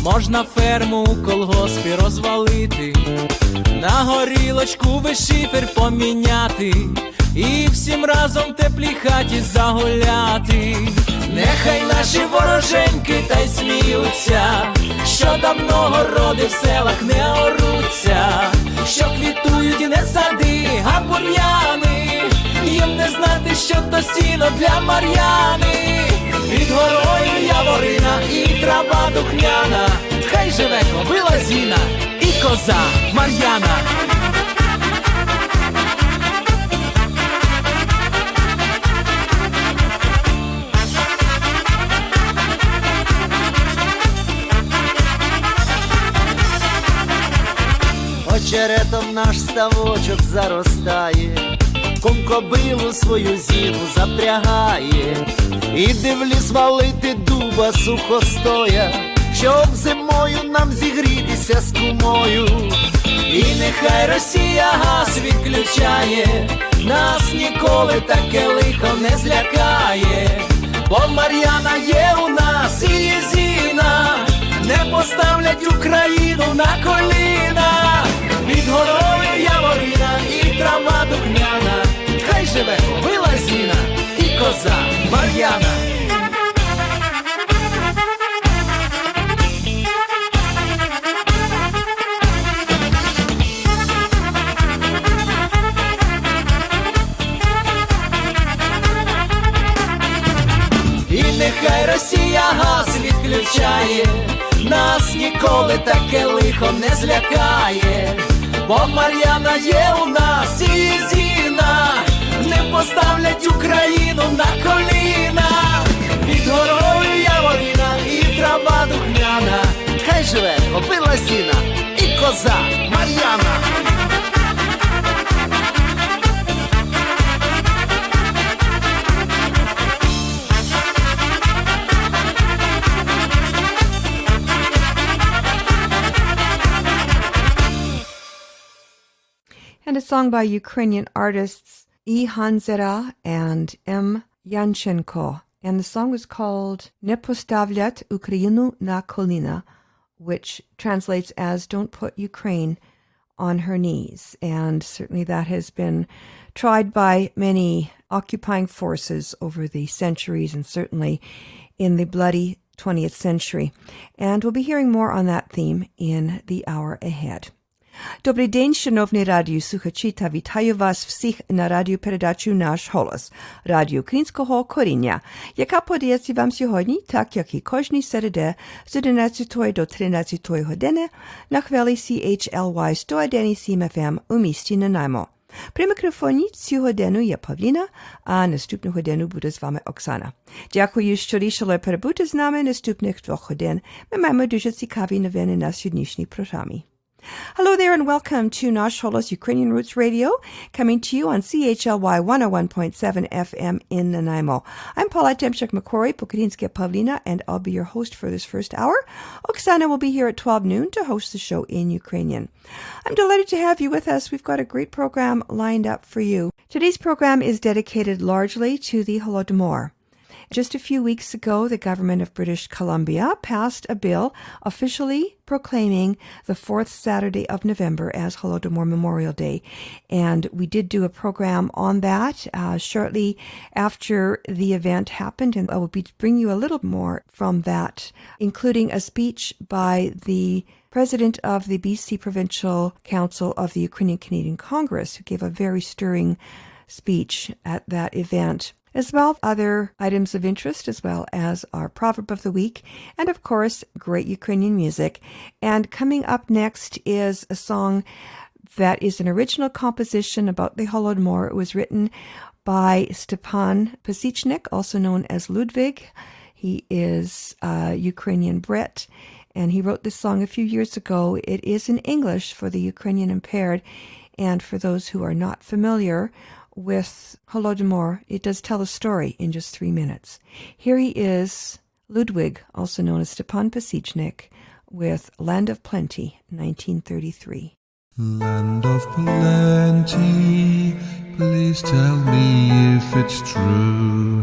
можна ферму у колгоспі розвалити, на горілочку ви шифер поміняти і всім разом в теплій хаті загуляти. Нехай наші вороженьки та й сміються, що давно городи в селах не оруться, що квітують і не сади, а бур'яни, їм не знати, що то сіно для Мар'яни. Під горою яворина і трава духмяна, хай живе кобила Зіна і коза Мар'яна. Очеретом наш ставочок заростає, кум кобилу свою Зіну запрягає, іди в ліс валити дуба сухостоя, щоб зимою нам зігрітися з кумою. І нехай Росія газ відключає, нас ніколи таке лихо не злякає, бо Мар'яна є у нас і є Зіна, не поставлять Україну на коліна. Під горою яворина і трава духмяна, хай живе кобила Зіна і коза Мар'яна. І нехай Росія газ відключає, нас ніколи таке лихо не злякає, бо Мар'яна є у нас і Зіна, не поставлять Україну на коліна. Під горою яворина і трава духмяна, хай живе кобила Зіна і коза Мар'яна. And a song by Ukrainian artists E. Hanzera and M. Yanchenko. And the song was called Ne postavlyat Ukrainu na kolina, which translates as Don't Put Ukraine on Her Knees. And certainly that has been tried by many occupying forces over the centuries and certainly in the bloody 20th century. And we'll be hearing more on that theme in the hour ahead. Добрий день, шановні радіослухачі, та вітаю вас всіх на радіопередачу «Наш Холос» радіо українського коріння, яка подається вам сьогодні, так як і кожній середи, з 11 до 13 години на хвилі CHLY 101.7 FM у місті Nanaimo. При мікрофоні цю годину є Павліна, а наступну годину буде з вами Оксана. Дякую, що рішили перебути з нами наступних 2 годин. Ми маємо дуже цікаві новини на сьогоднішній програмі. Hello there and welcome to Nash Holos Ukrainian Roots Radio, coming to you on CHLY 101.7 FM in Nanaimo. I'm Paula Demchuk-McQuarrie, Pukrinska Pavlina, and I'll be your host for this first hour. Oksana will be here at 12 noon to host the show in Ukrainian. I'm delighted to have you with us. We've got a great program lined up for you. Today's program is dedicated largely to the Holodomor. Just a few weeks ago, the government of British Columbia passed a bill officially proclaiming the 4th Saturday of November as Holodomor Memorial Day. And we did do a program on that shortly after the event happened. And I will be bringing you a little more from that, including a speech by the president of the BC Provincial Council of the Ukrainian Canadian Congress, who gave a very stirring speech at that event, as well as other items of interest, as well as our proverb of the week, and of course, great Ukrainian music. And coming up next is a song that is an original composition about the Holodomor. It was written by Stepan Pasichnik, also known as Ludwig. He is a Ukrainian Brit, and he wrote this song a few years ago. It is in English for the Ukrainian impaired, and for those who are not familiar with Holodomor, it does tell a story in just 3 minutes. Here he is, Ludwig, also known as Stepan Pasichnik, with Land of Plenty, 1933. Land of plenty, please tell me if it's true.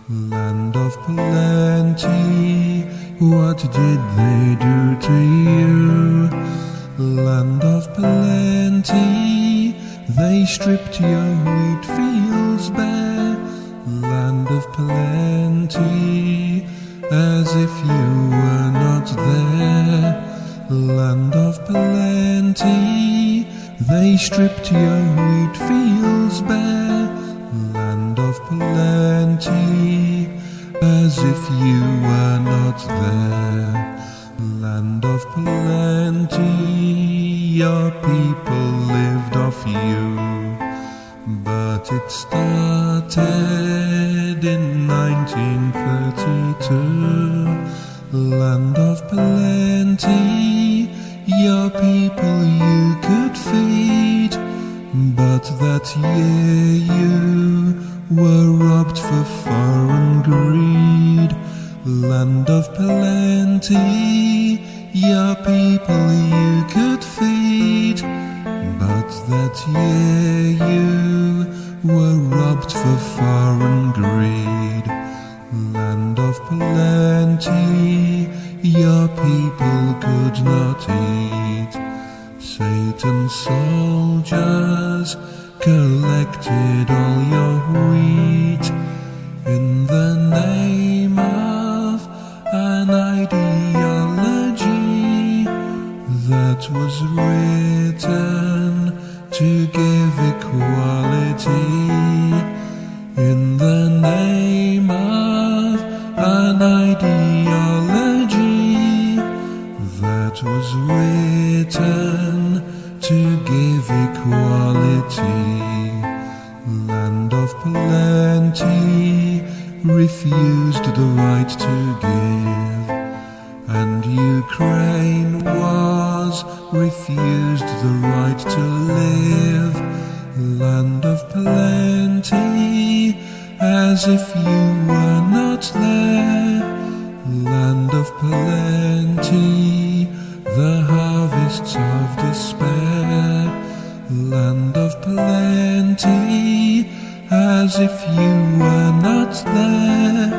Land of plenty, what did they do to you? Land of plenty, they stripped your wheat fields bare. Land of plenty, as if you were not there. Land of plenty, they stripped your wheat fields bare. Land of plenty, as if you were not there. Land of plenty, your people lived off you. But it started in 1932. Land of plenty, your people you could feed. But that year you were robbed for foreign greed. Land of plenty, your people you could feed. But that year you were robbed for foreign greed. Land of plenty, your people could not eat. Satan's soldiers collected all your wheat in the name of an ideology that was written to give equality. In the name of an ideology that was written to give equality. Land of plenty refused the right to give, and Ukraine was refused the right to live. Land of plenty, as if you were not there. Land of plenty, the harvests of despair. Land of plenty, as if you were not there.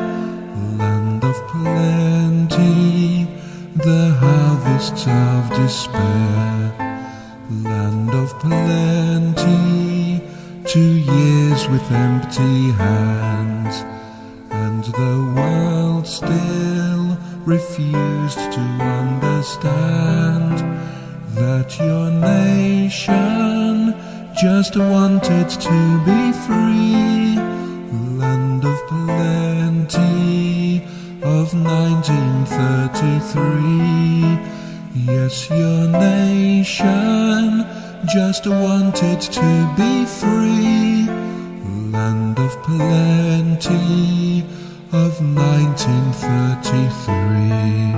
Land of plenty, the harvests of despair. Land of plenty, 2 years with empty hands, and the world still refused to understand that your nation just wanted to be free. Land of plenty of 1933. Yes, your nation just wanted to be free. Land of plenty of 1933.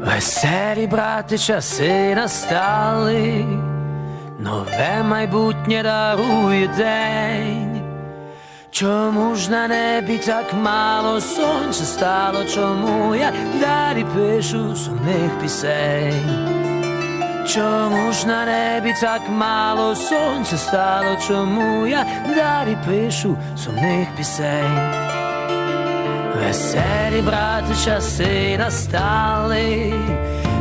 Веселі, брати, часи настали, нове майбутнє дарує день. Чому ж на небі так мало сонця стало? Чому я далі пишу сумних пісень? Чому ж на небі так мало сонця стало? Чому я далі пишу сумних пісень? Веселі, брати, часи настали,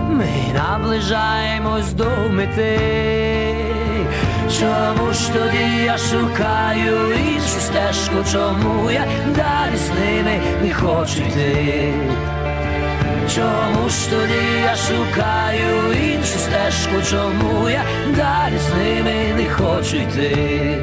ми наближаємось до мети. Чому ж тоді я шукаю іншу стежку? Чому я далі з ними не хочу йти? Чому ж тоді я шукаю іншу стежку? Чому я далі з ними не хочу йти?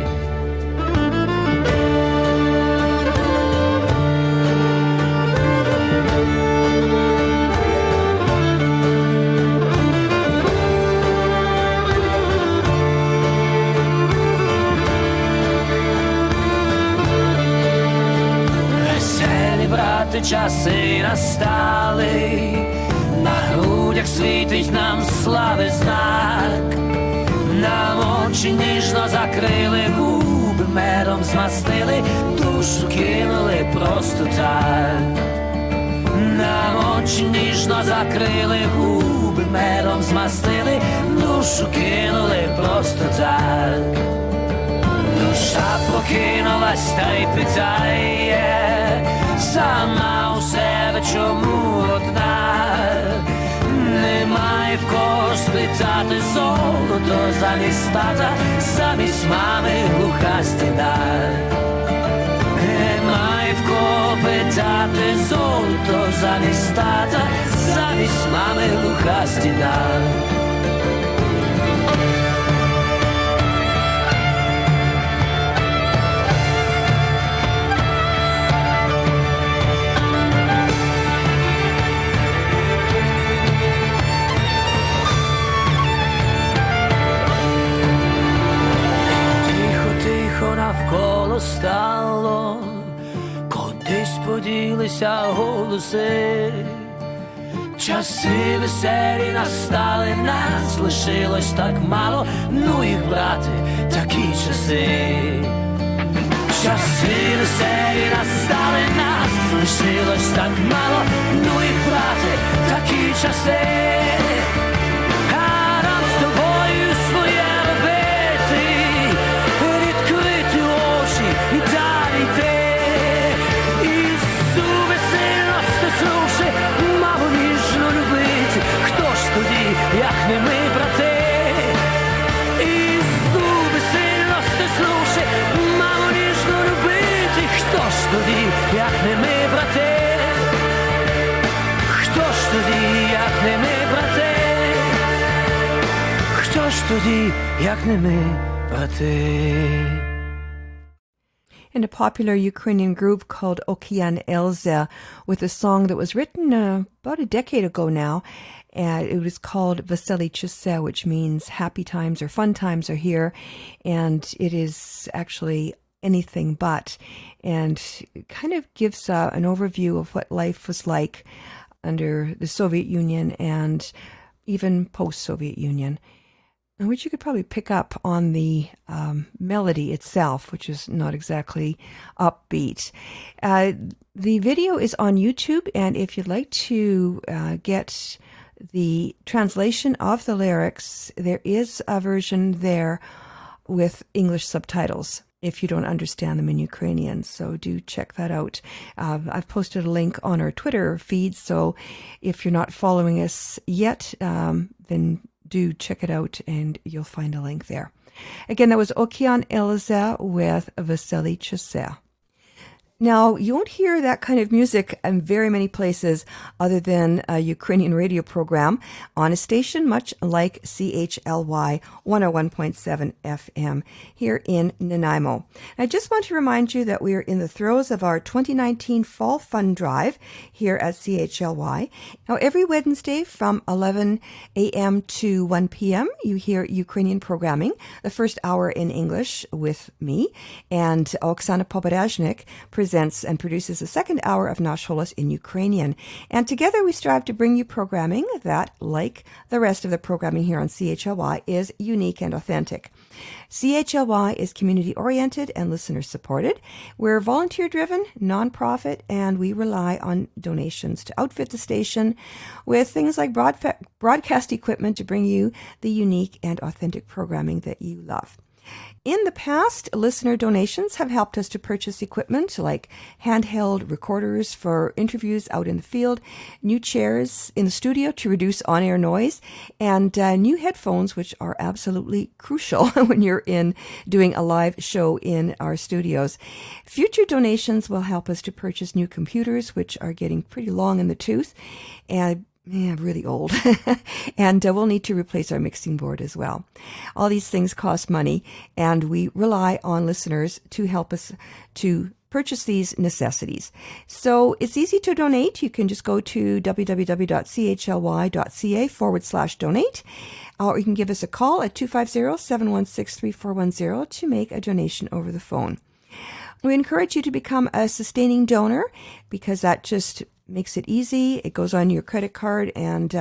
Часи настали, на грудях світить нам слави знак, нам очі ніжно закрили, губи медом змастили, душу кинули просто так. Нам очі ніжно закрили, губи медом змастили, душу кинули просто так. душа прокинулась та й питає сама у себе, чому одна, немає в кого спитати золото замість тата, замість мами глуха стіна. Немає в кого питати золото замість тата, замість мами глуха стіна. Навколо стало, кудись поділися голоси. Часи веселі настали, нас лишилось так мало, ну їх, брате, такі часи. Часи веселі настали, нас лишилось так мало, ну їх, брате, такі часи. А нам з тобою своє робити, відкрити очі і далі йти. Ісу весело стиснувши, маму ніжно любити. Хто ж тоді, як не ми, брати? Ісу весело стиснувши, маму ніжно любити. Хто ж тоді, як не ми, брати? Хто ж тоді, як не ми, брати? Хто ж тоді, як не ми, брати? And a popular Ukrainian group called Okean Elze with a song that was written about a decade ago now. And it was called Veseli Chise, which means happy times or fun times are here. And it is actually anything but. And it kind of gives an overview of what life was like under the Soviet Union and even post-Soviet Union, which you could probably pick up on the melody itself, which is not exactly upbeat. The video is on YouTube, and if you'd like to get the translation of the lyrics, there is a version there with English subtitles if you don't understand them in Ukrainian. So do check that out. I've posted a link on our Twitter feed, so if you're not following us yet, then do check it out and you'll find a link there. Again, that was Okean Elze with Veseli Chise. Now, you won't hear that kind of music in very many places other than a Ukrainian radio program on a station much like CHLY 101.7 FM here in Nanaimo. I just want to remind you that we are in the throes of our 2019 Fall Fund Drive here at CHLY. Now, every Wednesday from 11 a.m. to 1 p.m., you hear Ukrainian programming, the first hour in English with me, and Oksana Poborezhnik presents and produces a second hour of Nash Holos in Ukrainian. And together we strive to bring you programming that, like the rest of the programming here on CHLY, is unique and authentic. CHLY is community-oriented and listener-supported. We're volunteer-driven, non-profit, and we rely on donations to outfit the station with things like broadcast equipment to bring you the unique and authentic programming that you love. In the past, listener donations have helped us to purchase equipment like handheld recorders for interviews out in the field, new chairs in the studio to reduce on-air noise, and new headphones, which are absolutely crucial when you're doing a live show in our studios. Future donations will help us to purchase new computers, which are getting pretty long in the tooth, and really old. And we'll need to replace our mixing board as well. All these things cost money, and we rely on listeners to help us to purchase these necessities. So it's easy to donate. You can just go to www.chly.ca/donate, or you can give us a call at 250-716-3410 to make a donation over the phone. We encourage you to become a sustaining donor because that just makes it easy. It goes on your credit card, and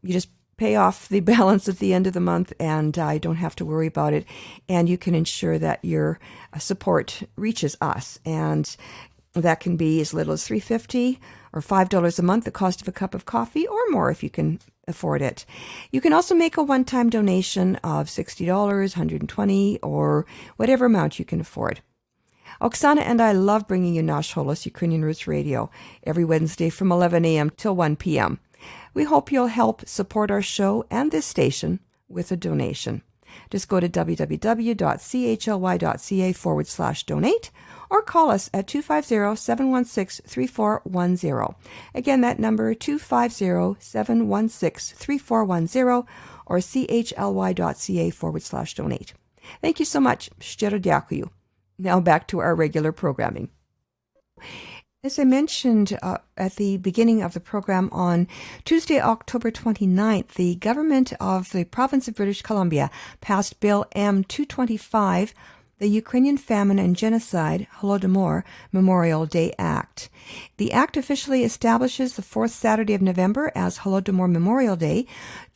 you just pay off the balance at the end of the month, and I don't have to worry about it. And you can ensure that your support reaches us. And That can be as little as $3.50 or $5 a month, the cost of a cup of coffee, or more if you can afford it. You can also make a one-time donation of $60, $120, or whatever amount you can afford. Oksana and I love bringing you Nash Holos, Ukrainian Roots Radio, every Wednesday from 11 a.m. till 1 p.m. We hope you'll help support our show and this station with a donation. Just go to www.chly.ca/donate or call us at 250-716-3410. Again, that number 250-716-3410 or chly.ca/donate. Thank you so much. Щиро дякую. Now back to our regular programming. As I mentioned at the beginning of the program, on Tuesday, October 29th, the government of the province of British Columbia passed Bill M-225, the Ukrainian Famine and Genocide Holodomor Memorial Day Act. The act officially establishes the fourth Saturday of November as Holodomor Memorial Day,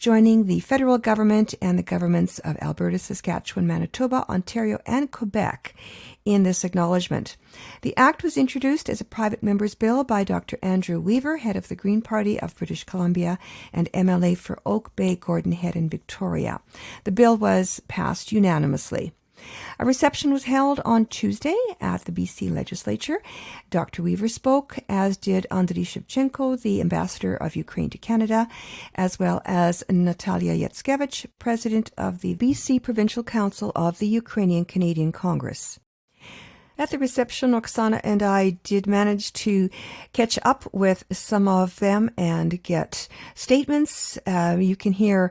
joining the federal government and the governments of Alberta, Saskatchewan, Manitoba, Ontario, and Quebec in this acknowledgement. The act was introduced as a private member's bill by Dr. Andrew Weaver, head of the Green Party of British Columbia and MLA for Oak Bay, Gordon Head, and Victoria. The bill was passed unanimously. A reception was held on Tuesday at the BC Legislature. Dr. Weaver spoke, as did Andriy Shevchenko, the ambassador of Ukraine to Canada, as well as Natalia Yatskevich, president of the BC Provincial Council of the Ukrainian Canadian Congress. At the reception, Oksana and I did manage to catch up with some of them and get statements. You can hear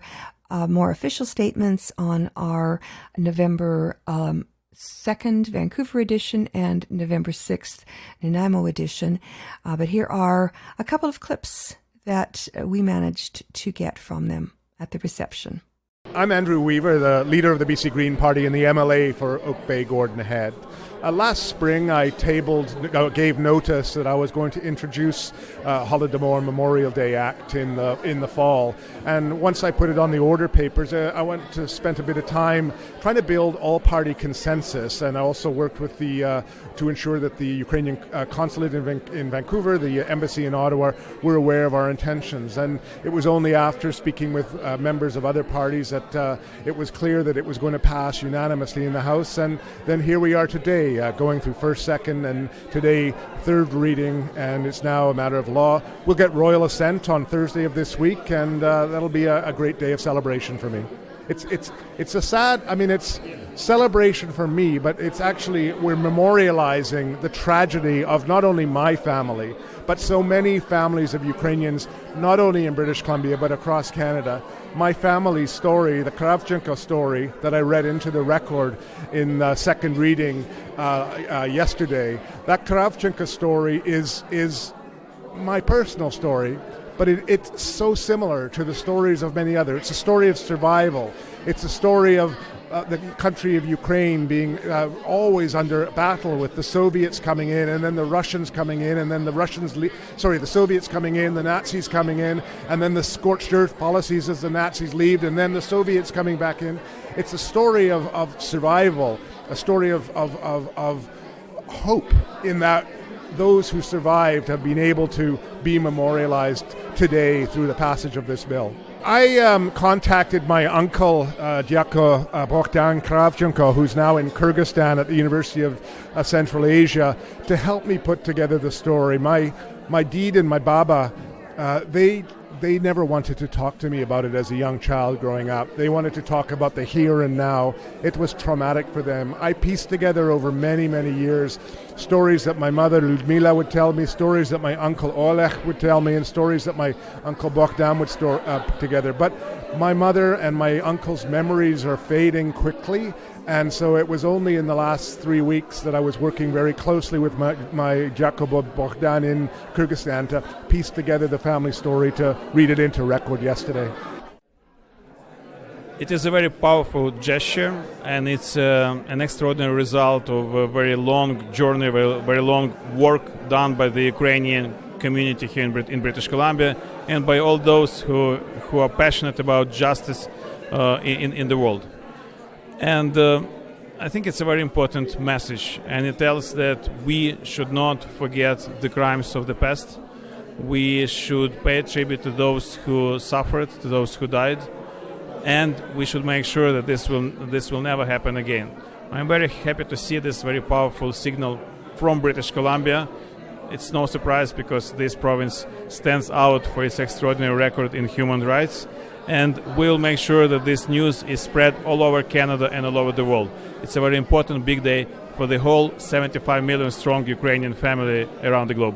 more official statements on our November 2nd Vancouver edition and November 6th Nanaimo edition. But here are a couple of clips that we managed to get from them at the reception. I'm Andrew Weaver, the leader of the BC Green Party and the MLA for Oak Bay, Gordon Head. Last spring, I gave notice that I was going to introduce Holodomor Memorial Day Act in the fall. And once I put it on the order papers, I went to spend a bit of time trying to build all-party consensus. And I also worked with to ensure that the Ukrainian consulate in Vancouver, the embassy in Ottawa, were aware of our intentions. And it was only after speaking with members of other parties that it was clear that it was going to pass unanimously in the House. And then here we are today, going through first, second, and today third reading, and it's now a matter of law. We'll get royal assent on Thursday of this week, and that'll be a great day of celebration for me. It's a sad, it's celebration for me, but it's actually, we're memorializing the tragedy of not only my family, but so many families of Ukrainians, not only in British Columbia, but across Canada. My family's story, the Kravchenko story that I read into the record in second reading yesterday, that Kravchenko story is my personal story, but it's so similar to the stories of many others. It's a story of survival. It's a story of the country of Ukraine being always under battle with the Soviets coming in, and then the Russians coming in, and then the Soviets coming in, the Nazis coming in, and then the scorched earth policies as the Nazis leave, and then the Soviets coming back in. It's a story of survival, a story of hope, in that those who survived have been able to be memorialized today through the passage of this bill. I contacted my uncle, Dyako Bogdan Kravchenko, who's now in Kyrgyzstan at the University of Central Asia, to help me put together the story. My dad and my baba, they never wanted to talk to me about it as a young child growing up. They wanted to talk about the here and now. It was traumatic for them. I pieced together over many, many years stories that my mother Ludmila would tell me, stories that my uncle Oleg would tell me, and stories that my uncle Bogdan would put together. But my mother and my uncle's memories are fading quickly, and so it was only in the last 3 weeks that I was working very closely with my Jacobo Bogdan in Kyrgyzstan to piece together the family story, to read it into record yesterday. It is a very powerful gesture, and it's an extraordinary result of a very long journey, very long work done by the Ukrainian community here in British Columbia, and by all those who are passionate about justice in the world. And I think it's a very important message, and it tells that we should not forget the crimes of the past. We should pay tribute to those who suffered, to those who died, and we should make sure that this will never happen again. I'm very happy to see this very powerful signal from British Columbia. It's no surprise because this province stands out for its extraordinary record in human rights, and we'll make sure that this news is spread all over Canada and all over the world. It's a very important big day for the whole 75 million strong Ukrainian family around the globe.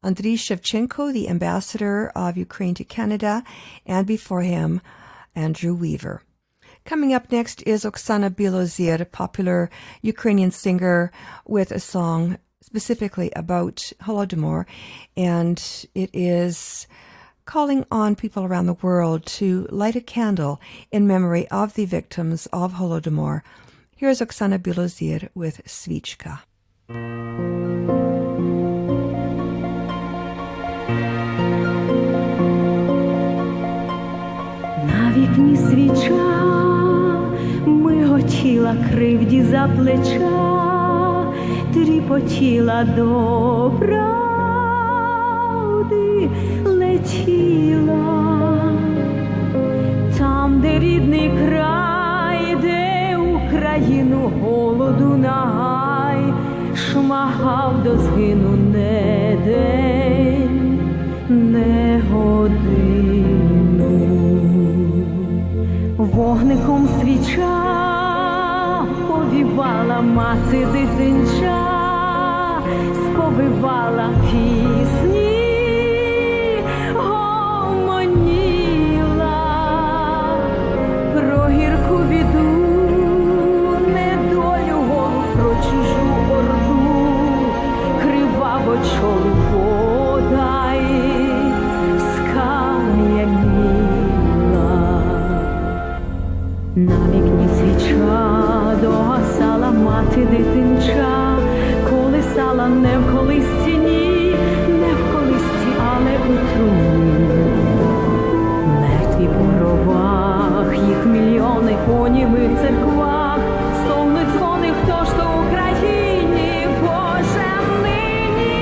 Andriy Shevchenko, the ambassador of Ukraine to Canada, and before him, Andrew Weaver. Coming up next is Oksana Bilozir, a popular Ukrainian singer with a song specifically about Holodomor, and it is calling on people around the world to light a candle in memory of the victims of Holodomor. Here's Oksana Bilozir with Svichka. На вікні свіча миготіла кривді за плеча, тріпотіла до правди летіла. Там, де рідний край, де Україну голоду нагай, шмагав до згину не день, не годину. Вогником свіча повівала мати дитинча, сповивала пісні, гомоніла про гірку біду, недолю голу, про чужу орду, криваво чолу подай скам'яніла. На вікні свіча догасала мати дитинча, колисала не в колисці, ні, не в колисці, але у труні. Мертві по гробах, їх мільйони по німих церквах, стогнуть дзвони, хто ж то Україні, Боже, нині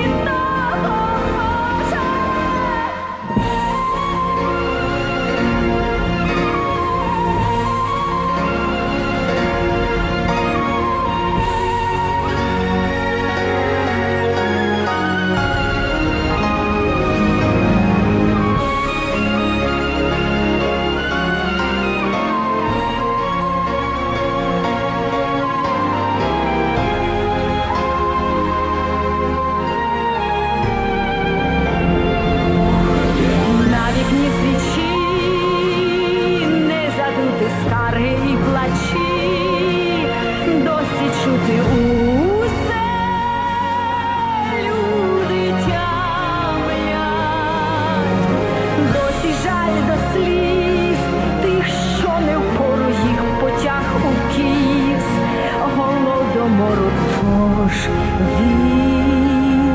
допоможе.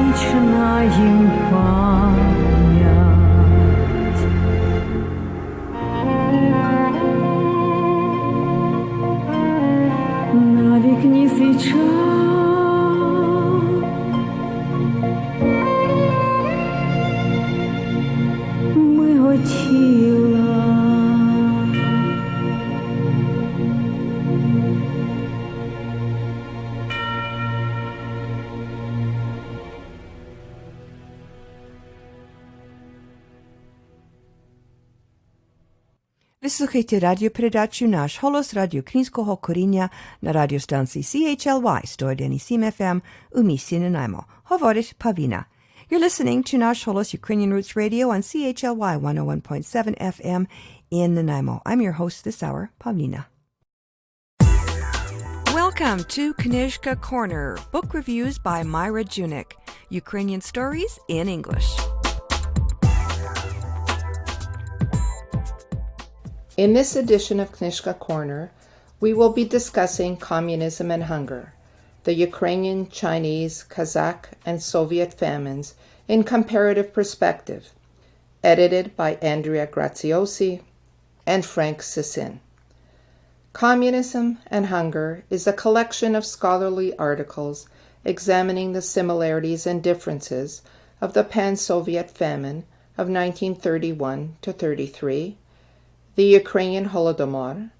Вічна їм пам'ять. На вікні свіча миготіла. Ви слухаєте радіопередачу «Наш Холос» радіоукраїнського коріння на радіостанції CHLY 101.7 FM у місті Nanaimo. Говорить Pavlina. You're listening to Nash Holos Ukrainian Roots Radio on CHLY 101.7 FM in Nanaimo. I'm your host this hour, Pavlina. Welcome to Knyzhka Corner, book reviews by Myra Junik. Ukrainian stories in English. In this edition of Knyzhka Corner, we will be discussing communism and hunger, the Ukrainian, Chinese, Kazakh, and Soviet famines in comparative perspective, edited by Andrea Graziosi and Frank Sissin. Communism and Hunger is a collection of scholarly articles examining the similarities and differences of the pan-Soviet famine of 1931 to 33, the Ukrainian Holodomor,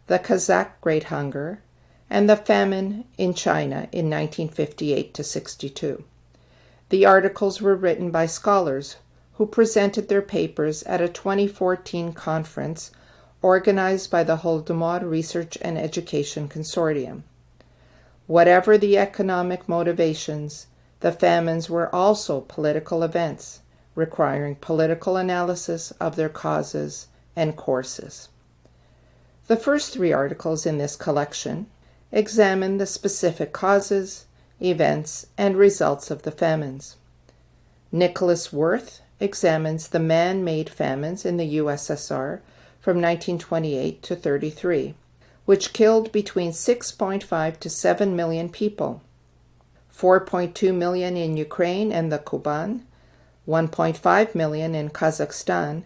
the Kazakh Great Hunger, and the famine in China in 1958 to 62. The articles were written by scholars who presented their papers at a 2014 conference organized by the Holodomor Research and Education Consortium. Whatever the economic motivations, the famines were also political events, requiring political analysis of their causes and courses. The first three articles in this collection examine the specific causes, events, and results of the famines. Nicholas Wirth examines the man-made famines in the USSR from 1928 to 33, which killed between 6.5 to 7 million people, 4.2 million in Ukraine and the Kuban, 1.5 million in Kazakhstan,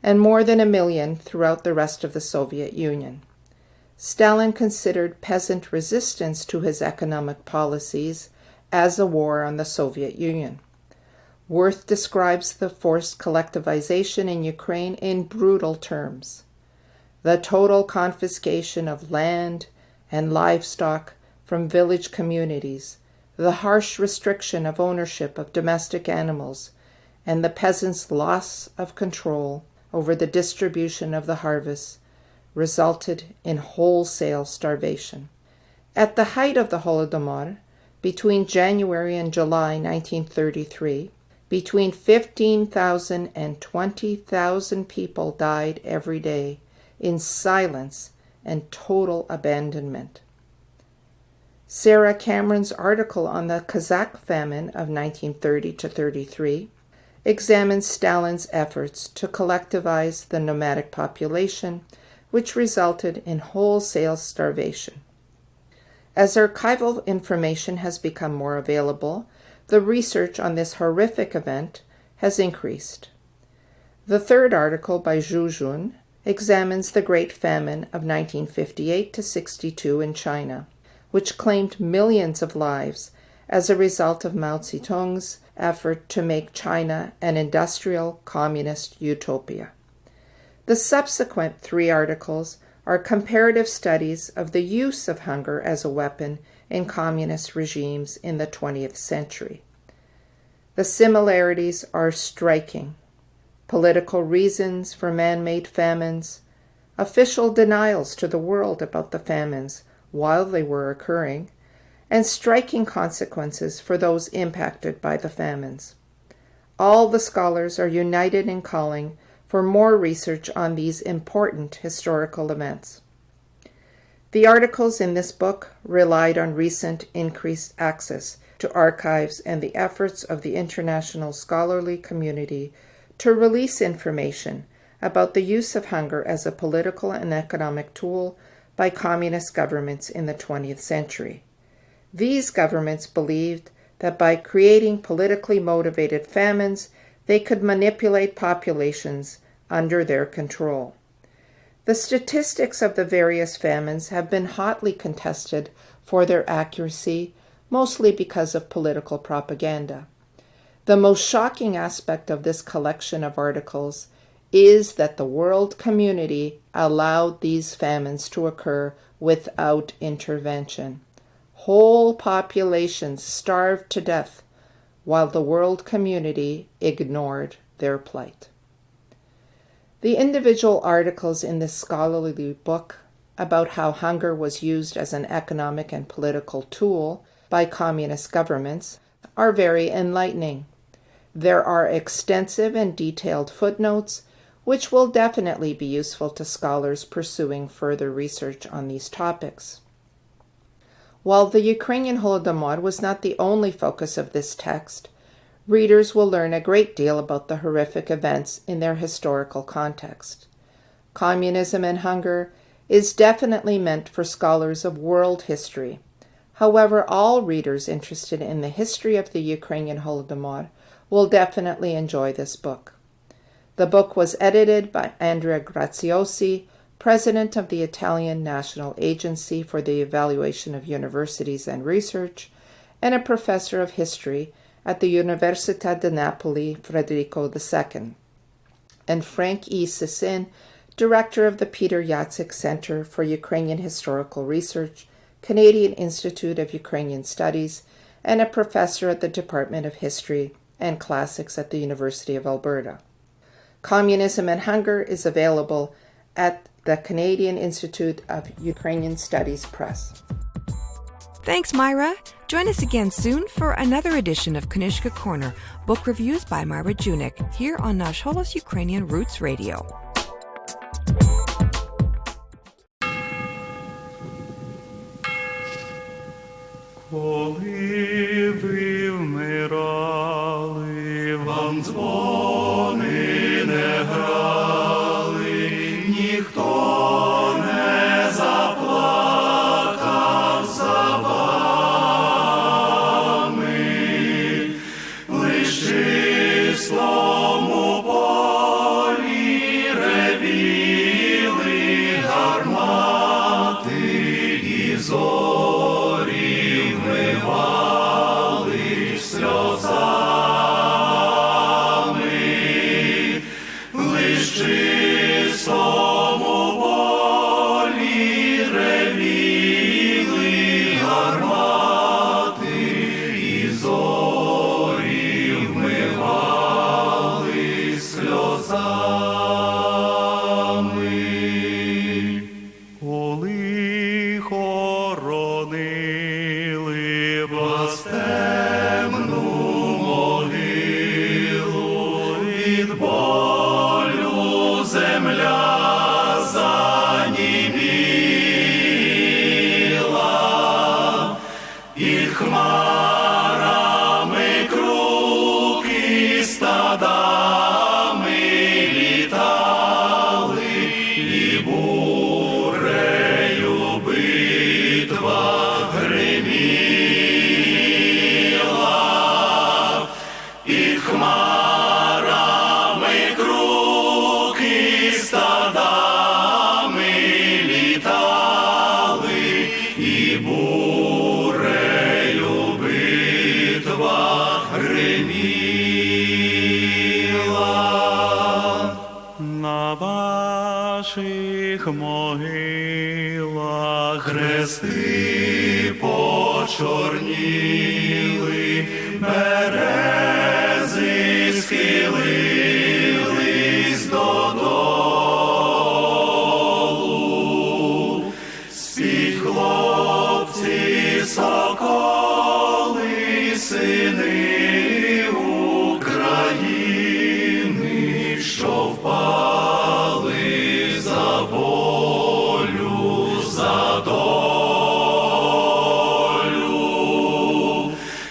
and more than 1 million throughout the rest of the Soviet Union. Stalin considered peasant resistance to his economic policies as a war on the Soviet Union. Wirth describes the forced collectivization in Ukraine in brutal terms. The total confiscation of land and livestock from village communities, the harsh restriction of ownership of domestic animals, and the peasants' loss of control over the distribution of the harvests resulted in wholesale starvation. At the height of the Holodomor, between January and July 1933, between 15,000 and 20,000 people died every day in silence and total abandonment. Sarah Cameron's article on the Kazakh famine of 1930 to 33 examines Stalin's efforts to collectivize the nomadic population, which resulted in wholesale starvation. As archival information has become more available, the research on this horrific event has increased. The third article by Zhu Jun examines the Great Famine of 1958 to 62 in China, which claimed millions of lives as a result of Mao Zedong's effort to make China an industrial communist utopia. The subsequent three articles are comparative studies of the use of hunger as a weapon in communist regimes in the 20th century. The similarities are striking. Political reasons for man-made famines, official denials to the world about the famines while they were occurring, and striking consequences for those impacted by the famines. All the scholars are united in calling for more research on these important historical events. The articles in this book relied on recent increased access to archives and the efforts of the international scholarly community to release information about the use of hunger as a political and economic tool by communist governments in the 20th century. These governments believed that by creating politically motivated famines, they could manipulate populations under their control. The statistics of the various famines have been hotly contested for their accuracy, mostly because of political propaganda. The most shocking aspect of this collection of articles is that the world community allowed these famines to occur without intervention. Whole populations starved to death while the world community ignored their plight. The individual articles in this scholarly book about how hunger was used as an economic and political tool by communist governments are very enlightening. There are extensive and detailed footnotes, which will definitely be useful to scholars pursuing further research on these topics. While the Ukrainian Holodomor was not the only focus of this text, readers will learn a great deal about the horrific events in their historical context. Communism and Hunger is definitely meant for scholars of world history. However, all readers interested in the history of the Ukrainian Holodomor will definitely enjoy this book. The book was edited by Andrea Graziosi, president of the Italian National Agency for the Evaluation of Universities and Research, and a professor of history at the Università di Napoli Federico II, and Frank E. Sissin, director of the Peter Yatzik Center for Ukrainian Historical Research, Canadian Institute of Ukrainian Studies, and a professor at the Department of History and Classics at the University of Alberta. Communism and Hunger is available at the Canadian Institute of Ukrainian Studies Press. Thanks, Myra. Join us again soon for another edition of Kanishka Corner, book reviews by Myra Junik, here on Nash Holos Ukrainian Roots Radio. Коли ви вмирали, вам дзвони не грали, ніхто не заплакав за вами, лиш чистому полі ревіли гармати і зорі вмивали сльозами, лиш чистому полі ревіли гармати і зорі вмивали сльозами. Коли хоронили вас темну могилу, від болю земля заніміла, під хмарами круки стадами літали, і бурею битва гриміла, під хмарами круки стадами літали, і бурею битва гриміла. На ваших могилах хрести почорніли, берези схилились додолу, спіть хлопці, соколи, сини України, що впали за волю, за долю.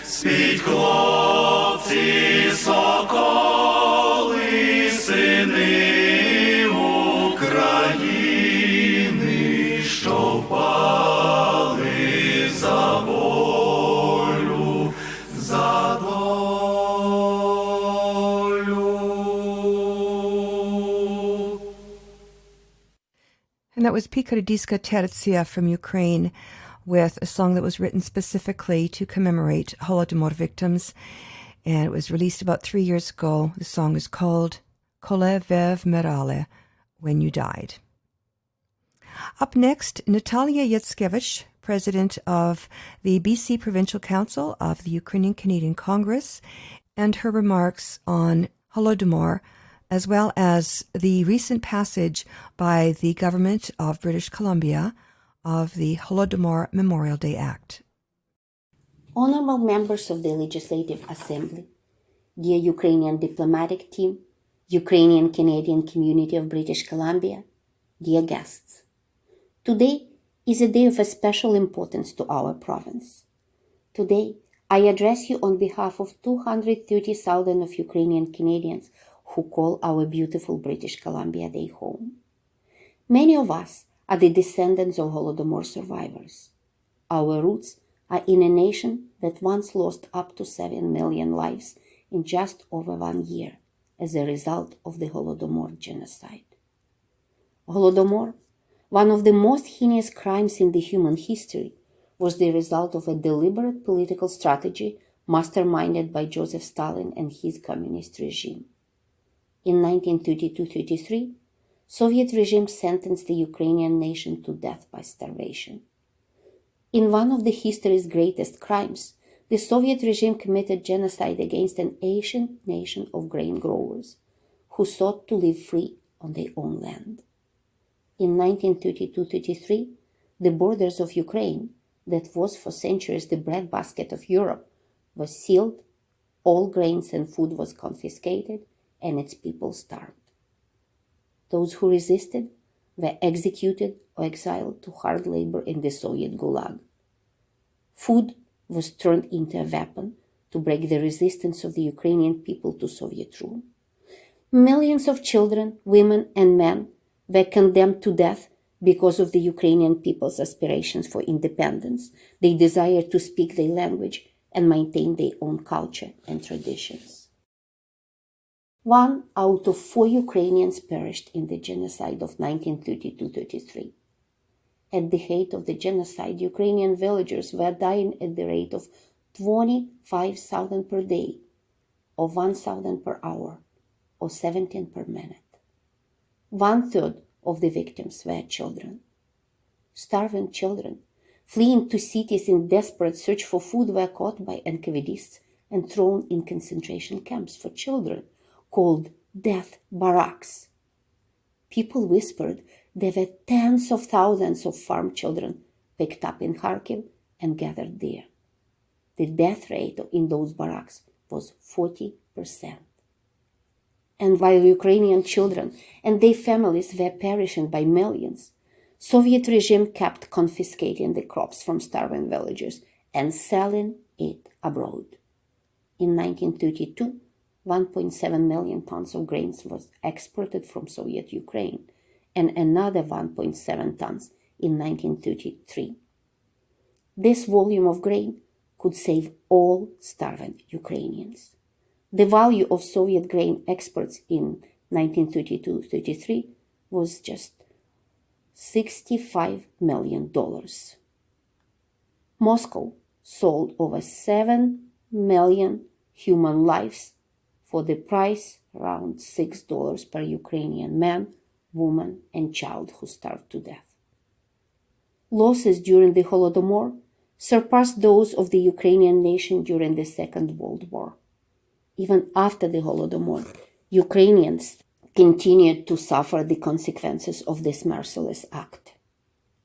Спіть хлопці, соколи, сини України, що впали за волю, за долю. And that was Pikardiska Tertsia from Ukraine, with a song that was written specifically to commemorate Holodomor victims, and it was released about 3 years ago. The song is called Kole Vev Merale, When You Died. Up next, Natalia Yatskevich, president of the BC Provincial Council of the Ukrainian Canadian Congress, and her remarks on Holodomor, as well as the recent passage by the government of British Columbia of the Holodomor Memorial Day Act. Honorable members of the Legislative Assembly, dear Ukrainian diplomatic team, Ukrainian Canadian community of British Columbia, dear guests. Today is a day of a special importance to our province. Today, I address you on behalf of 230,000 of Ukrainian Canadians who call our beautiful British Columbia their home. Many of us are the descendants of Holodomor survivors. Our roots are in a nation that once lost up to 7 million lives in just over 1 year as a result of the Holodomor genocide. Holodomor One of the most heinous crimes in the human history was the result of a deliberate political strategy masterminded by Joseph Stalin and his communist regime. In 1932-33, Soviet regime sentenced the Ukrainian nation to death by starvation. In one of the history's greatest crimes, the Soviet regime committed genocide against an Asian nation of grain growers who sought to live free on their own land. In 1932-33, the borders of Ukraine, that was for centuries the breadbasket of Europe, were sealed, all grains and food was confiscated, and its people starved. Those who resisted were executed or exiled to hard labor in the Soviet Gulag. Food was turned into a weapon to break the resistance of the Ukrainian people to Soviet rule. Millions of children, women, and men were condemned to death because of the Ukrainian people's aspirations for independence, their desire to speak their language and maintain their own culture and traditions. 1 out of 4 Ukrainians perished in the genocide of 1932-33. At the height of the genocide, Ukrainian villagers were dying at the rate of 25,000 per day, or 1,000 per hour, or 17 per minute. 1/3 of the victims were children. Starving children, fleeing to cities in desperate search for food, were caught by NKVDists and thrown in concentration camps for children, called death barracks. People whispered there were tens of thousands of farm children picked up in Kharkiv and gathered there. The death rate in those barracks was 40%. And while Ukrainian children and their families were perishing by millions, Soviet regime kept confiscating the crops from starving villagers and selling it abroad. In 1932, 1.7 million tons of grains was exported from Soviet Ukraine, and another 1.7 tons in 1933. This volume of grain could save all starving Ukrainians. The value of Soviet grain exports in 1932-33 was just $65 million. Moscow sold over 7 million human lives for the price around $6 per Ukrainian man, woman, and child who starved to death. Losses during the Holodomor surpassed those of the Ukrainian nation during the Second World War. Even after the Holodomor, Ukrainians continued to suffer the consequences of this merciless act.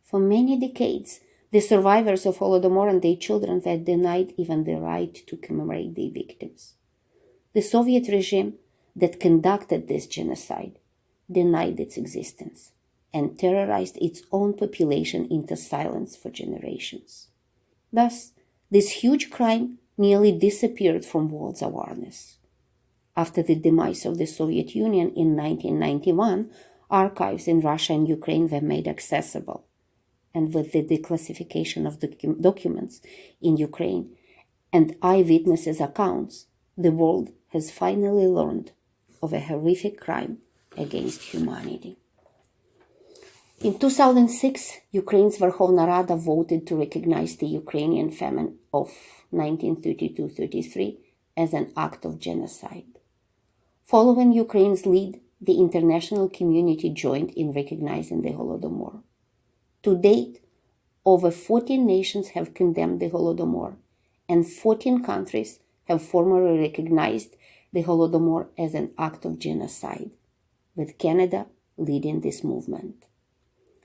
For many decades, the survivors of Holodomor and their children were denied even the right to commemorate their victims. The Soviet regime that conducted this genocide denied its existence and terrorized its own population into silence for generations. Thus, this huge crime nearly disappeared from world's awareness. After the demise of the Soviet Union in 1991, archives in Russia and Ukraine were made accessible, and with the declassification of documents in Ukraine and eyewitnesses' accounts, the world has finally learned of a horrific crime against humanity. In 2006, Ukraine's Verkhovna Rada voted to recognize the Ukrainian famine of 1932-33 as an act of genocide. Following Ukraine's lead, the international community joined in recognizing the Holodomor. To date, over 14 nations have condemned the Holodomor, and 14 countries have formally recognized the Holodomor as an act of genocide, with Canada leading this movement.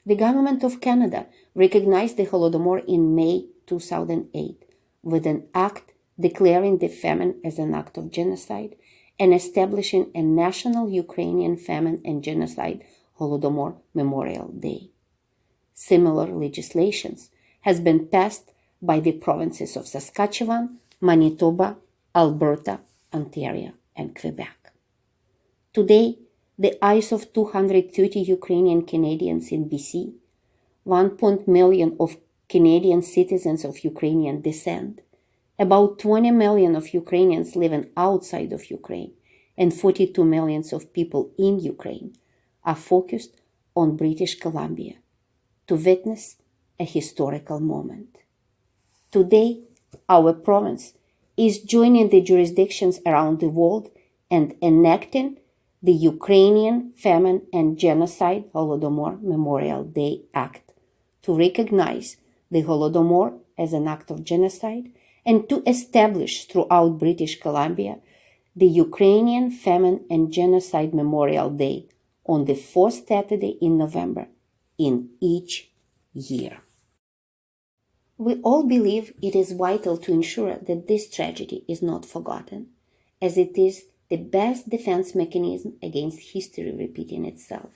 The government of Canada recognized the Holodomor in May 2008 with an act declaring the famine as an act of genocide and establishing a National Ukrainian Famine and Genocide Holodomor Memorial Day. Similar legislation has been passed by the provinces of Saskatchewan, Manitoba, Alberta, Ontario, and Quebec. Today, the eyes of 230 Ukrainian Canadians in BC, 1 million of Canadian citizens of Ukrainian descent, about 20 million of Ukrainians living outside of Ukraine, and 42 million of people in Ukraine are focused on British Columbia, to witness a historical moment. Today, our province is joining the jurisdictions around the world and enacting the Ukrainian Famine and Genocide Holodomor Memorial Day Act to recognize the Holodomor as an act of genocide and to establish throughout British Columbia the Ukrainian Famine and Genocide Memorial Day on the fourth Saturday in November in each year. We all believe it is vital to ensure that this tragedy is not forgotten, as it is the best defense mechanism against history repeating itself.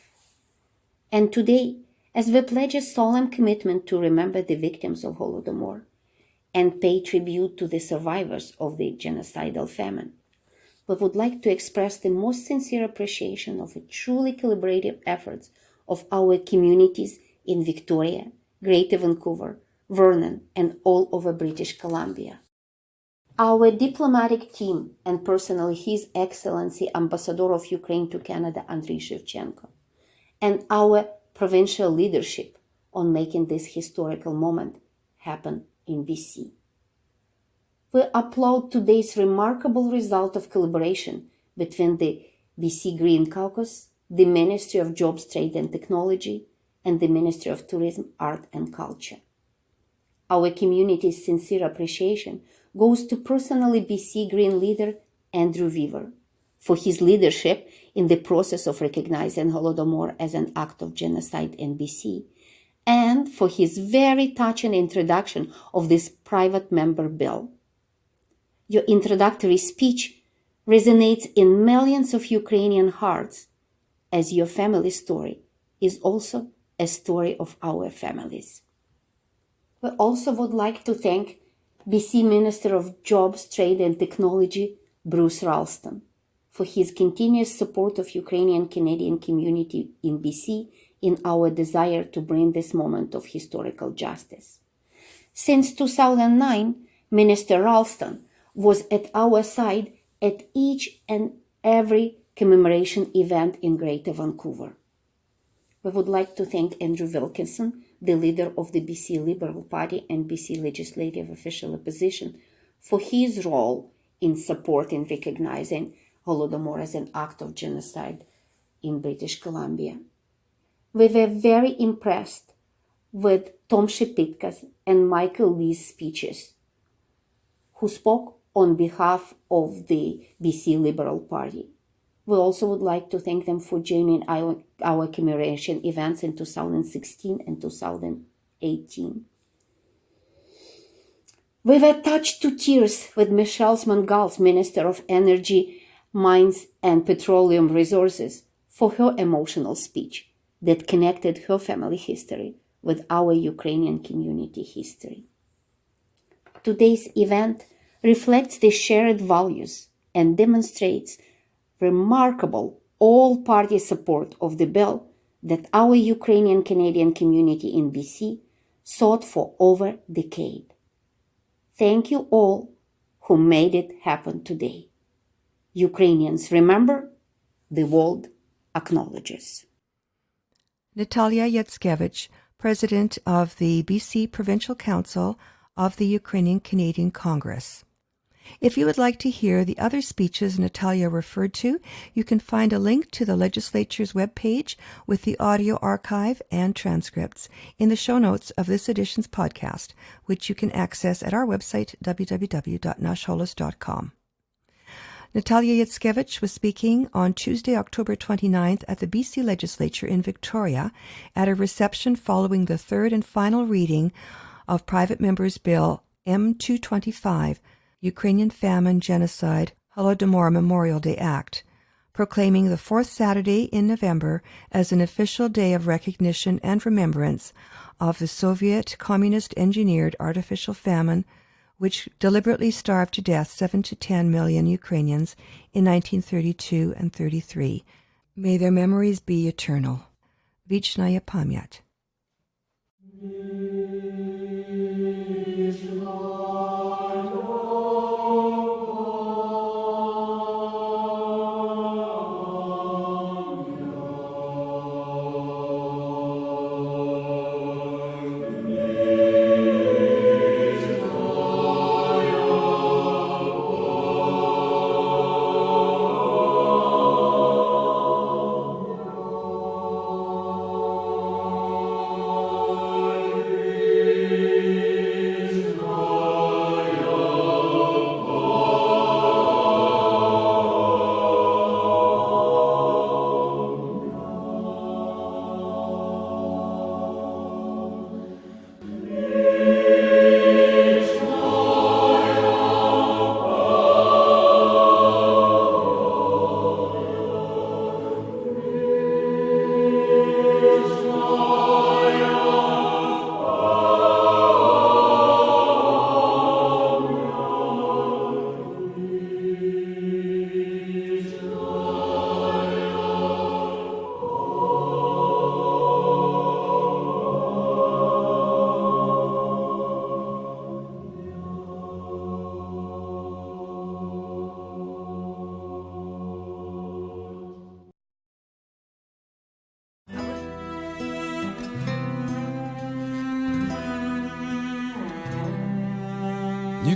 And today, as we pledge a solemn commitment to remember the victims of Holodomor and pay tribute to the survivors of the genocidal famine, we would like to express the most sincere appreciation of the truly collaborative efforts of our communities in Victoria, Greater Vancouver, Vernon, and all over British Columbia. Our diplomatic team, and personally His Excellency Ambassador of Ukraine to Canada, Andriy Shevchenko, and our provincial leadership on making this historical moment happen in BC. We applaud today's remarkable result of collaboration between the BC Green Caucus, the Ministry of Jobs, Trade and Technology, and the Ministry of Tourism, Art and Culture. Our community's sincere appreciation goes to personally BC Green leader Andrew Weaver for his leadership in the process of recognizing Holodomor as an act of genocide in BC, and for his very touching introduction of this private member bill. Your introductory speech resonates in millions of Ukrainian hearts, as your family story is also a story of our families. We also would like to thank BC Minister of Jobs, Trade and Technology, Bruce Ralston, for his continuous support of Ukrainian Canadian community in BC in our desire to bring this moment of historical justice. Since 2009, Minister Ralston was at our side at each and every commemoration event in Greater Vancouver. We would like to thank Andrew Wilkinson, the leader of the BC Liberal Party and BC Legislative Official Opposition, for his role in supporting recognizing Holodomor as an act of genocide in British Columbia. We were very impressed with Tom Shepitka's and Michael Lee's speeches, who spoke on behalf of the BC Liberal Party. We also would like to thank them for joining our commemoration events in 2016 and 2018. We were touched to tears with Michelle Mangal's Minister of Energy, Mines and Petroleum Resources for her emotional speech that connected her family history with our Ukrainian community history. Today's event reflects the shared values and demonstrates remarkable all-party support of the bill that our Ukrainian Canadian community in BC sought for over a decade. Thank you all who made it happen today. Ukrainians remember, the world acknowledges. Natalia Yatskevich, President of the BC Provincial Council of the Ukrainian Canadian Congress. If you would like to hear the other speeches Natalia referred to, you can find a link to the legislature's webpage with the audio archive and transcripts in the show notes of this edition's podcast, which you can access at our website, www.nashholos.com. Natalia Yatskevich was speaking on Tuesday, October 29th at the BC Legislature in Victoria at a reception following the third and final reading of Private Member's Bill M225, Ukrainian Famine, Genocide, Holodomor Memorial Day Act, proclaiming the fourth Saturday in November as an official day of recognition and remembrance of the Soviet communist-engineered artificial famine which deliberately starved to death 7 to 10 million Ukrainians in 1932 and 33. May their memories be eternal. Vichnaya Pamyat.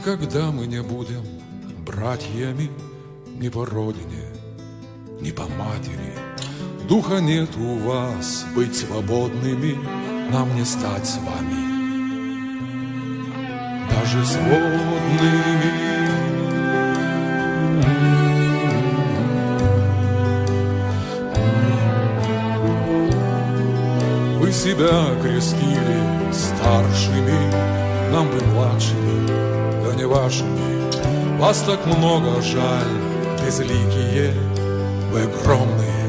Никогда мы не будем братьями ни по родине, ни по матери. Духа нет у вас быть свободными, нам не стать с вами даже сводными. Вы себя крестили старшими, нам бы младшими, да не вашими. Вас так много, жаль, безликие, вы огромные.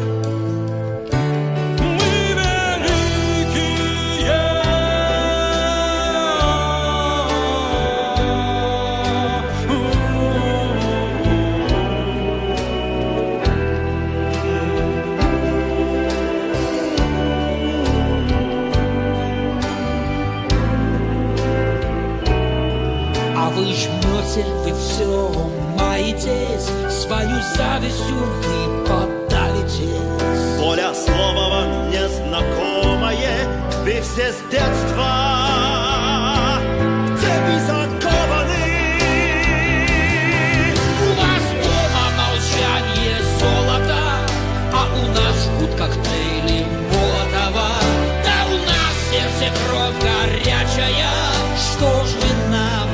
Вы все маетесь, свою завистью вы подавитесь. Воля слова вам незнакомое, вы все с детства, где вы закованы. У вас дома молчание золота, а у нас жгут коктейли Молотова. Да у нас сердце кровь горячая, что ж вы нам?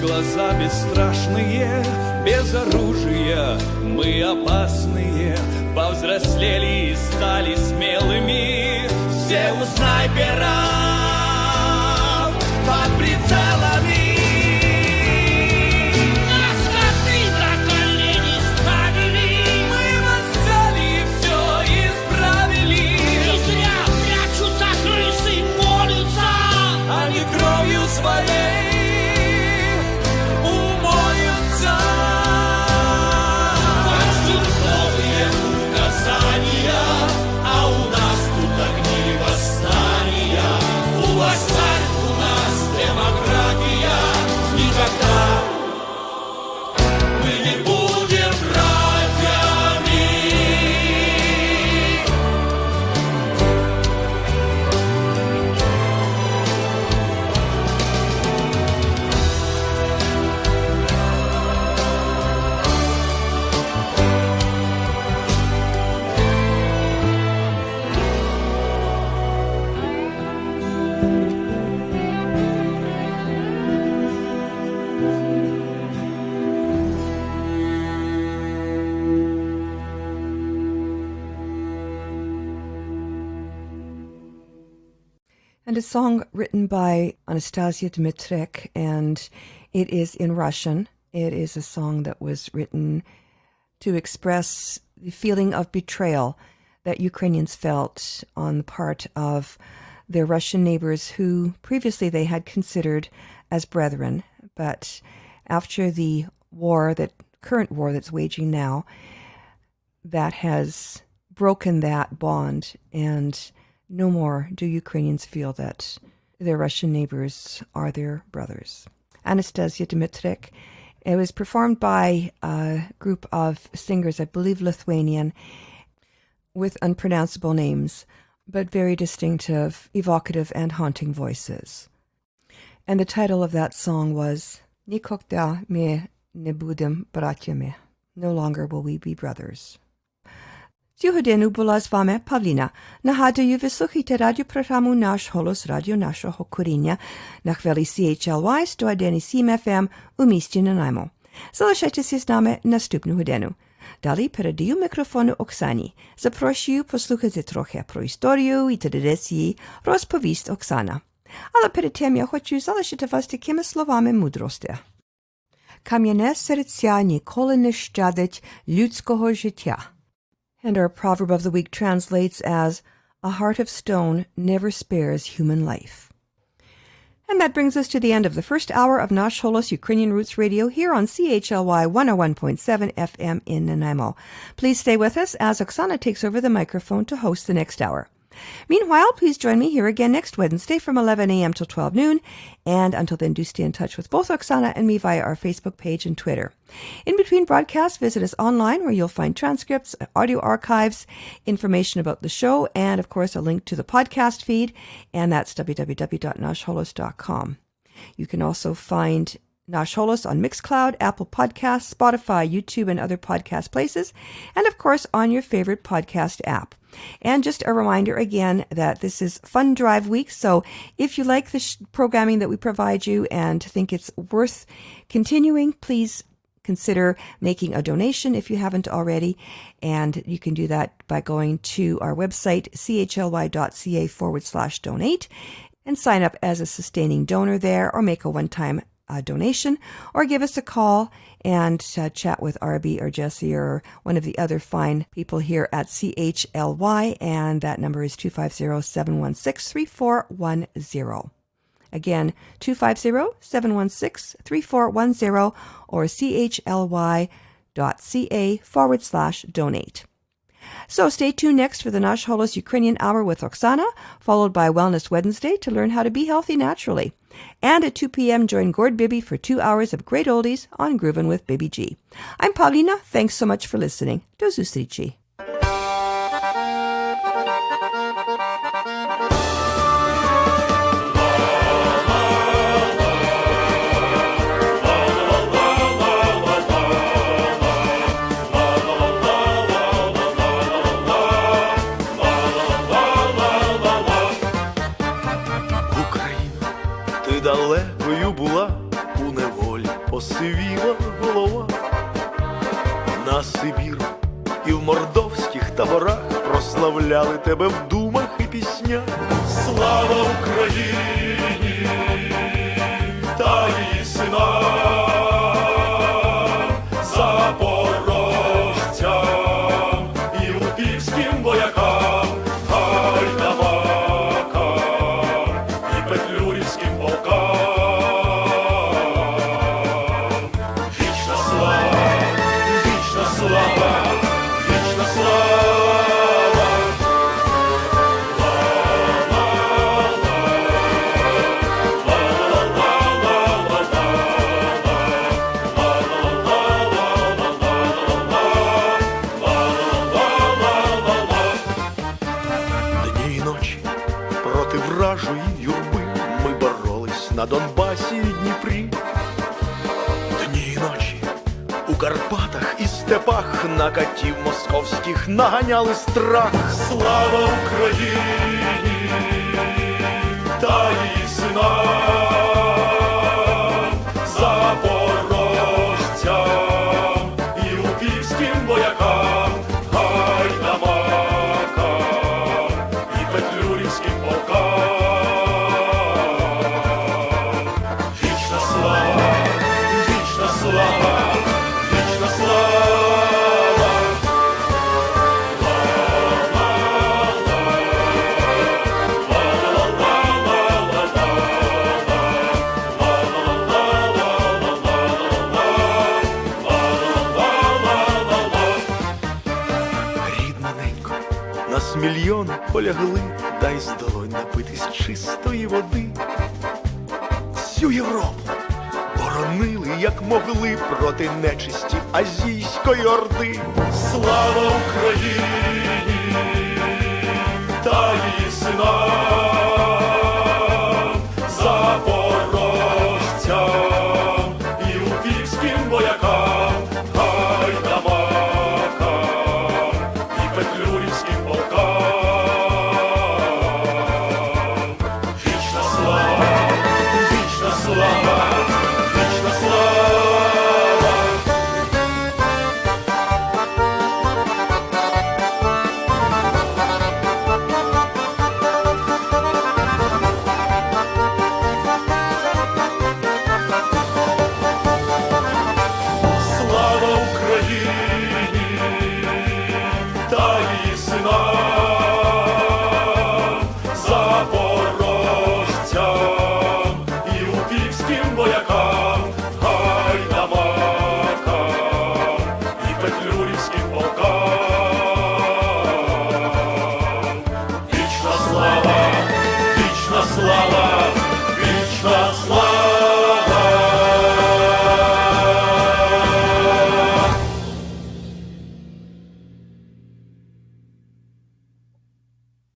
Глаза бесстрашные, без оружия, мы опасные, повзрослели и стали смелыми. Все у снайперов под прицелами. Нас коты на колени ставили, мы восстали и все исправили. И зря прячутся крысы, молятся, они кровью своей а у нас тут огни восстания. У вас царь, у нас демократия. Никогда мы не будем братьями. And a song written by Anastasia Dmitrek, and it is in Russian. It is a song that was written to express the feeling of betrayal that Ukrainians felt on the part of their Russian neighbors who previously they had considered as brethren. But after the war, that current war that's waging now, that has broken that bond, and no more do Ukrainians feel that their Russian neighbors are their brothers. Anastasia Dmitrek. It was performed by a group of singers, I believe Lithuanian, with unpronounceable names, but very distinctive, evocative, and haunting voices. And the title of that song was Nikogda me ne budem bratями. No longer will we be brothers. Цю годину була з вами Павліна. Нагадую, ви слухаєте радіопрограму «Наш голос» радіо нашого коріння на хвилі CHLY 101.7 FM у місті Нанаймо. Залишайтеся з нами наступну годину. Далі передаю мікрофону Оксані. Запрошую послухати трохи про історію і традиції, розповість Оксана. Але перед тим я хочу залишити вас такими словами мудрості. Кам'яне серця ніколи не щадить людського життя. And our proverb of the week translates as, a heart of stone never spares human life. And that brings us to the end of the first hour of Nash Holos Ukrainian Roots Radio here on CHLY 101.7 FM in Nanaimo. Please stay with us as Oksana takes over the microphone to host the next hour. Meanwhile, please join me here again next Wednesday from 11 a.m. till 12 noon. And until then, do stay in touch with both Oksana and me via our Facebook page and Twitter. In between broadcasts, visit us online where you'll find transcripts, audio archives, information about the show, and of course, a link to the podcast feed. And that's www.nashholos.com. You can also find Nash Holos on Mixcloud, Apple Podcasts, Spotify, YouTube, and other podcast places, and of course on your favorite podcast app. And just a reminder again that this is Fund Drive Week, so if you like the programming that we provide you and think it's worth continuing, please consider making a donation if you haven't already, and you can do that by going to our website, chly.ca/donate, and sign up as a sustaining donor there, or make a one-time donation, or give us a call and chat with Arby or Jesse or one of the other fine people here at CHLY, and that number is 250-716-3410. Again, 250-716-3410 or chly.ca/donate. So stay tuned next for the Nash Holos Ukrainian Hour with Oksana, followed by Wellness Wednesday to learn how to be healthy naturally. And at 2 p.m., join Gord Bibby for 2 hours of great oldies on Groovin' with Bibby G. I'm Paulina. Thanks so much for listening. Do zустрічі. Далекою була, у неволі посивіла голова. На Сибіру і в мордовських таборах прославляли тебе в думах і піснях. Слава Україні та її синам, запорожцям і лупівським воякам, гайдамакам і петлюрівським полкам. Вічна слава, вічна слава, вічна слава. Вражої юрби ми боролись на Донбасі і Дніпрі. Дні й ночі у Карпатах і степах на катів московських наганяли страх. Слава Україні та її синам, запорожцям і лупівським воякам, гайдамакам і петлюрівським полкам. Вічна слава, вічна слава, вічна слава. Нас мільйони полягли, дай з долонь напитись чистої води. Всю Європу боронили, як могли, проти нечисті азійської орди. Слава Україні та її синам,